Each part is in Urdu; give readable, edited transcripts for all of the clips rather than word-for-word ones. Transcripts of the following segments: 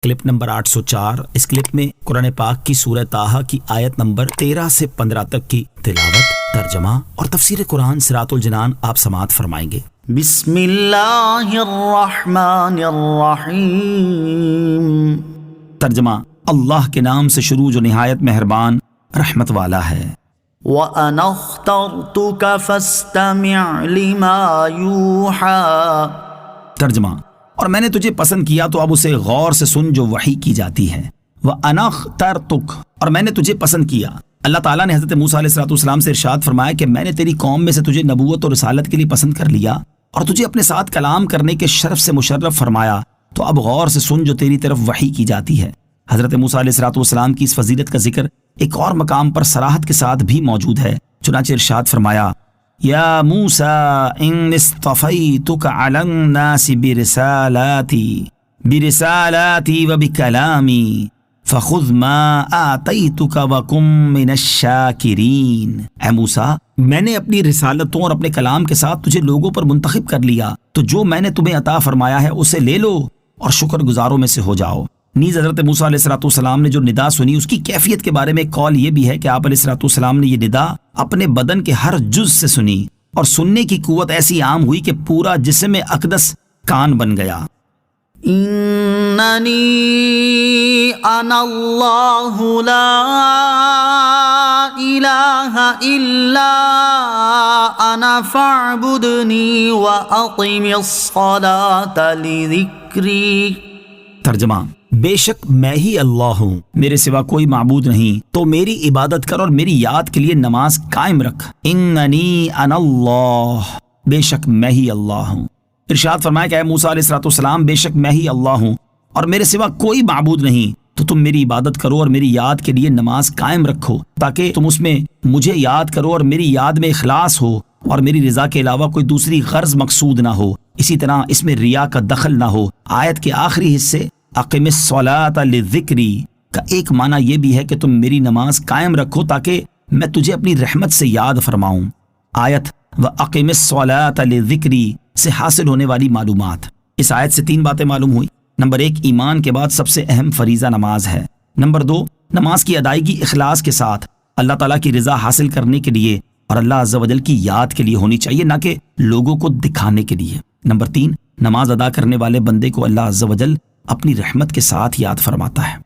Clip number 804۔ اس کلپ میں قرآن پاک کی سورہ طٰہٰ کی آیت نمبر 13 سے 15 تک کی تلاوت، ترجمہ اور تفسیر قرآن صراط الجنان آپ سماعت فرمائیں گے۔ بسم اللہ الرحمن الرحیم۔ ترجمہ: اللہ کے نام سے شروع جو نہایت مہربان رحمت والا ہے۔ وَأَنَا اخْتَرْتُكَ فَاسْتَمِعْ لِمَا يُوحَىٰ۔ ترجمہ: اور میں نے تجھے پسند کیا تو اب اسے غور سے سن جو وحی کی جاتی ہے۔ وَأَنَا اخْتَرْتُكَ، اور میں نے تجھے پسند کیا۔ اللہ تعالیٰ نے حضرت موسیٰ علیہ السلام سے ارشاد فرمایا کہ میں نے تیری قوم میں سے تجھے نبوت اور رسالت کے لیے پسند کر لیا اور تجھے اپنے ساتھ کلام کرنے کے شرف سے مشرف فرمایا، تو اب غور سے سن جو تیری طرف وحی کی جاتی ہے۔ حضرت موسیٰ علیہ السلام کی اس فضیلت کا ذکر ایک اور مقام پر صراحت کے ساتھ بھی موجود ہے، چنانچہ ارشاد فرمایا: یا موسیٰ ان اصطفیتک علی الناس برسالاتی وبکلامی فخذ ما آتیتک وکن من الشاکرین۔ اے موسیٰ، میں نے اپنی رسالتوں اور اپنے کلام کے ساتھ تجھے لوگوں پر منتخب کر لیا، تو جو میں نے تمہیں عطا فرمایا ہے اسے لے لو اور شکر گزاروں میں سے ہو جاؤ۔ نیز حضرت موسیٰ علیہ السلام نے جو ندا سنی اس کی کیفیت کے بارے میں ایک قول یہ بھی ہے کہ آپ علیہ السلام نے یہ ندا اپنے بدن کے ہر جز سے سنی اور سننے کی قوت ایسی عام ہوئی کہ پورا جسم اقدس کان بن گیا۔ اننی انا اللہ لا الہ الا انا فاعبدنی واقم الصلاة لذکری۔ ترجمہ: بے شک میں ہی اللہ ہوں، میرے سوا کوئی معبود نہیں، تو میری عبادت کر اور میری یاد کے لیے نماز قائم رکھ۔ اننی انا اللہ، بے شک میں ہی اللہ ہوں۔ ارشاد فرمایا کہ اے موسیٰ علیہ السلام، بے شک میں ہی اللہ ہوں اور میرے سوا کوئی معبود نہیں، تو تم میری عبادت کرو اور میری یاد کے لیے نماز قائم رکھو، تاکہ تم اس میں مجھے یاد کرو اور میری یاد میں اخلاص ہو اور میری رضا کے علاوہ کوئی دوسری غرض مقصود نہ ہو، اسی طرح اس میں ریا کا دخل نہ ہو۔ آیت کے آخری حصے اقم الصلاۃ لذکری کا ایک معنی یہ بھی ہے کہ تم میری نماز قائم رکھو تاکہ میں تجھے اپنی رحمت سے یاد فرماؤں۔ آیت وَأَقِمِ الصَّلَاةَ لِلذِّكْرِ سے حاصل ہونے والی معلومات۔ اس آیت سے 3 باتیں معلوم ہوئی۔ نمبر 1، ایمان کے بعد سب سے اہم فریضہ نماز ہے۔ نمبر 2، نماز کی ادائیگی اخلاص کے ساتھ اللہ تعالیٰ کی رضا حاصل کرنے کے لیے اور اللہ عز و جل کی یاد کے لیے ہونی چاہیے، نہ کہ لوگوں کو دکھانے کے لیے۔ نمبر 3، نماز ادا کرنے والے بندے کو اللہ عز و جل اپنی رحمت کے ساتھ یاد فرماتا ہے۔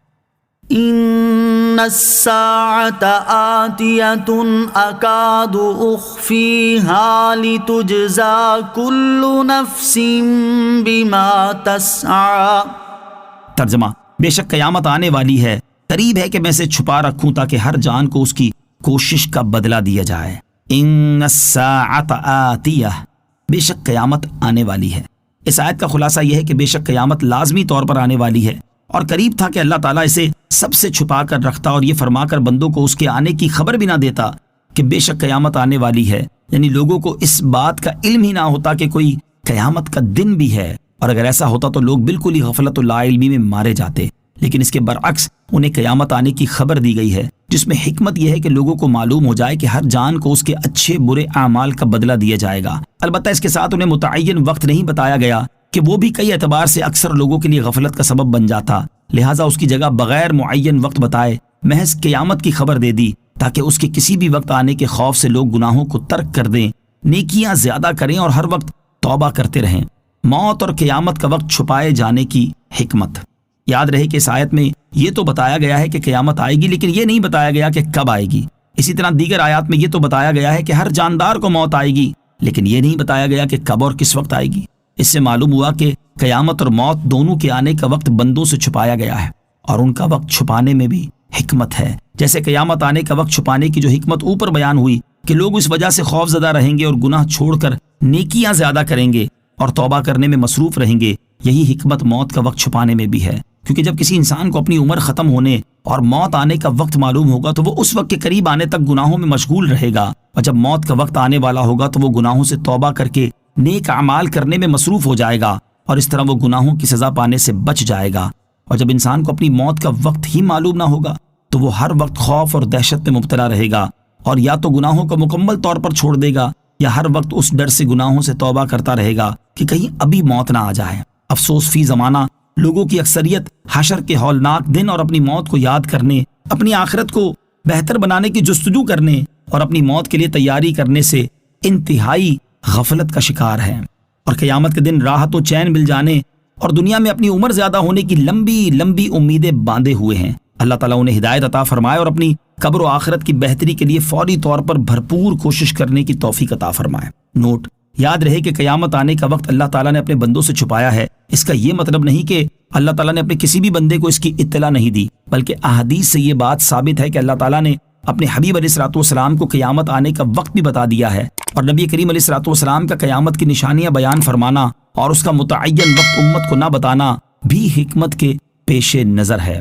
ان الساعة آتیۃ اکاد اخفیہا لتجزا کل نفس بما تسعی۔ ترجمہ: بے شک قیامت آنے والی ہے، قریب ہے کہ میں اسے چھپا رکھوں تاکہ ہر جان کو اس کی کوشش کا بدلہ دیا جائے۔ ان الساعة آتیہ، بے شک قیامت آنے والی ہے۔ اس آیت کا خلاصہ یہ ہے کہ بے شک قیامت لازمی طور پر آنے والی ہے، اور قریب تھا کہ اللہ تعالیٰ اسے سب سے چھپا کر رکھتا اور یہ فرما کر بندوں کو اس کے آنے کی خبر بھی نہ دیتا کہ بے شک قیامت آنے والی ہے، یعنی لوگوں کو اس بات کا علم ہی نہ ہوتا کہ کوئی قیامت کا دن بھی ہے، اور اگر ایسا ہوتا تو لوگ بالکل ہی غفلت و لا علمی میں مارے جاتے۔ لیکن اس کے برعکس انہیں قیامت آنے کی خبر دی گئی ہے، جس میں حکمت یہ ہے کہ لوگوں کو معلوم ہو جائے کہ ہر جان کو اس کے اچھے برے اعمال کا بدلہ دیا جائے گا۔ البتہ اس کے ساتھ انہیں متعین وقت نہیں بتایا گیا کہ وہ بھی کئی اعتبار سے اکثر لوگوں کے لیے غفلت کا سبب بن جاتا، لہٰذا اس کی جگہ بغیر معین وقت بتائے محض قیامت کی خبر دے دی تاکہ اس کے کسی بھی وقت آنے کے خوف سے لوگ گناہوں کو ترک کر دیں، نیکیاں زیادہ کریں اور ہر وقت توبہ کرتے رہیں۔ موت اور قیامت کا وقت چھپائے جانے کی حکمت۔ یاد رہے کہ اس آیت میں یہ تو بتایا گیا ہے کہ قیامت آئے گی، لیکن یہ نہیں بتایا گیا کہ کب آئے گی۔ اسی طرح دیگر آیات میں یہ تو بتایا گیا ہے کہ ہر جاندار کو موت آئے گی، لیکن یہ نہیں بتایا گیا کہ کب اور کس وقت آئے گی۔ اس سے معلوم ہوا کہ قیامت اور موت دونوں کے آنے کا وقت بندوں سے چھپایا گیا ہے، اور ان کا وقت چھپانے میں بھی حکمت ہے۔ جیسے قیامت آنے کا وقت چھپانے کی جو حکمت اوپر بیان ہوئی کہ لوگ اس وجہ سے خوف زدہ رہیں گے اور گناہ چھوڑ کر نیکیاں زیادہ کریں گے اور توبہ کرنے میں مصروف رہیں گے، یہی حکمت موت کا وقت چھپانے میں بھی ہے۔ کیونکہ جب کسی انسان کو اپنی عمر ختم ہونے اور موت آنے کا وقت معلوم ہوگا تو وہ اس وقت کے قریب آنے تک گناہوں میں مشغول رہے گا، اور جب موت کا وقت آنے والا ہوگا تو وہ گناہوں سے توبہ کر کے نیک اعمال کرنے میں مصروف ہو جائے گا، اور اس طرح وہ گناہوں کی سزا پانے سے بچ جائے گا۔ اور جب انسان کو اپنی موت کا وقت ہی معلوم نہ ہوگا تو وہ ہر وقت خوف اور دہشت میں مبتلا رہے گا، اور یا تو گناہوں کو مکمل طور پر چھوڑ دے گا یا ہر وقت اس ڈر سے گناہوں سے توبہ کرتا رہے گا کہ کہیں ابھی موت نہ آ جائے۔ افسوس فی زمانہ لوگوں کی اکثریت حشر کے ہولناک دن اور اپنی موت کو یاد کرنے، اپنی آخرت کو بہتر بنانے کی جستجو کرنے اور اپنی موت کے لیے تیاری کرنے سے انتہائی غفلت کا شکار ہے، اور قیامت کے دن راحت و چین مل جانے اور دنیا میں اپنی عمر زیادہ ہونے کی لمبی لمبی امیدیں باندھے ہوئے ہیں۔ اللہ تعالیٰ انہیں ہدایت عطا فرمائے اور اپنی قبر و آخرت کی بہتری کے لیے فوری طور پر بھرپور کوشش کرنے کی توفیق عطا فرمائے۔ نوٹ: یاد رہے کہ قیامت آنے کا وقت اللہ تعالیٰ نے اپنے بندوں سے چھپایا ہے۔ اس کا یہ مطلب نہیں کہ اللہ تعالیٰ نے اپنے کسی بھی بندے کو اس کی اطلاع نہیں دی، بلکہ احادیث سے یہ بات ثابت ہے کہ اللہ تعالیٰ نے اپنے حبیب علیہ الصلوۃ والسلام کو قیامت آنے کا وقت بھی بتا دیا ہے، اور نبی کریم علیہ الصلوۃ والسلام کا قیامت کی نشانیاں بیان فرمانا اور اس کا متعین وقت امت کو نہ بتانا بھی حکمت کے پیش نظر ہے۔